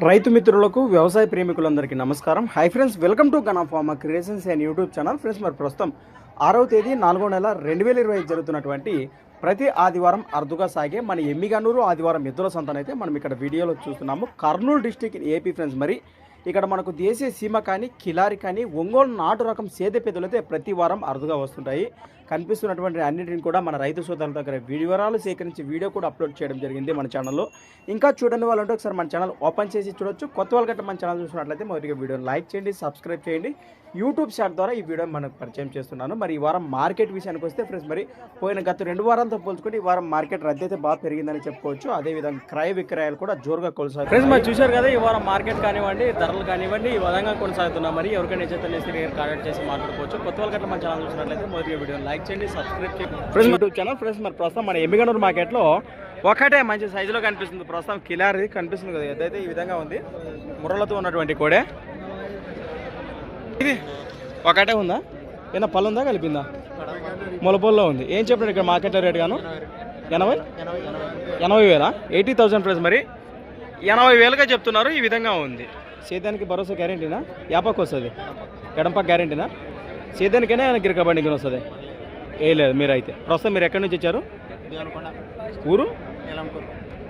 రైతు మిత్రులకు వ్యవసాయ ప్రేమికులందరికీ నమస్కారం. Hi friends, welcome to Gana pharma creations and YouTube channel. Friends, మరి ప్రస్తుతం 6వ తేదీ 4వ నెల 2020 జరుగుతున్నటువంటి ప్రతి ఆదివారం అరుదుగా సాగే మన ఎమ్మిగనూరు ఆదివారం ఎద్దుల సంతనైతే మనం ఇక్కడ వీడియోలో చూస్తున్నాము. Kurnool district AP. ఫ్రెండ్స్, మరి ఇక్కడ మనకు దేశీయ సీమ కానీ కిలారి కానీ ఒంగోలు నాటు రకం సేద పెద్దలు అయితే ప్రతి వారం అరుదుగా వస్తుంటాయి. కనిపిస్తున్నటువంటి అన్నింటిని కూడా మన రైతు సోదరుల దగ్గర వివరాలు సేకరించి వీడియో కూడా అప్లోడ్ చేయడం జరిగింది మన ఛానల్లో. ఇంకా చూడని వాళ్ళంటే ఒకసారి మన ఛానల్ ఓపెన్ చేసి చూడొచ్చు. కొత్త వాళ్ళ గట్ట మన ఛానల్ చూసినట్లయితే మొదటిగా వీడియోని లైక్ చేయండి, సబ్స్క్రైబ్ చేయండి. యూట్యూబ్ షాట్ ద్వారా ఈ వీడియో మనకు పరిచయం చేస్తున్నాను. మరి ఈ వారం మార్కెట్ విషయానికి వస్తే ఫ్రెండ్స్, మరి గత 2 వారాలతో పోల్చుకుంటే ఈ వారం మార్కెట్ రద్దీ అయితే బాగా పెరిగిందని చెప్పుకోవచ్చు. అదేవిధంగా క్రయ విక్రయాలు కూడా జోరుగా కొనసాగుతాయి. ఫ్రెండ్స్, మరి చూశారు కదా, ఈ వారం మార్కెట్ కానివ్వండి, ధరలు కానివ్వండి, ఈ విధంగా కొనసాగుతున్నాం. మరి ఎవరికైనా కాంటాక్ట్ చేసి మాట్లాడుకోవచ్చు. కొత్త వాళ్ళ గట్ల మన ఛానల్ చూసినట్లయితే మొదటిగా వీడియోని లైక్ చేయండి, సబ్స్క్రైబ్ చేయండి. Friends, YouTube channel. ఫ్రెండ్స్, మరి ప్రస్తుతం మన ఎమ్మిగనూరు మార్కెట్లో ఒకటే మంచి సైజులో కనిపిస్తుంది. ప్రస్తుతం కిలారి కనిపిస్తుంది కదా, ఏదైతే ఈ విధంగా ఉంది. ముర్రలతో ఉన్నటువంటి కోడే ఇది ఒకటే ఉందా, ఏదైనా పళ్ళు ఉందా, కలిపిందా? మొలపొల్లో ఉంది. ఏం చెప్పాడు ఇక్కడ మార్కెట్లో రేట్ గాను? 80,000, 80,000. ఫ్రెండ్స్, మరి 80,000గా చెప్తున్నారు. ఈ విధంగా ఉంది. సేద్యానికి భరోసా గ్యారెంటీనా? యాపకు వస్తుంది, ఎడంపక్క గ్యారెంటీనా? సేద్యానికైనా ఆయన గిరిక బండికి వస్తుంది. ఏ లేదు. మీరు అయితే ప్రస్తుతం మీరు ఎక్కడి నుంచి వచ్చారు? ఊరు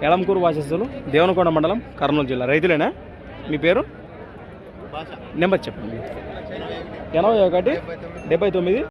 ఎలంకూరు వాసస్తులు, దేవనకొండ మండలం, కర్నూలు జిల్లా. రైతులేనా? మీ పేరు, నెంబర్ చెప్పండి. 81 79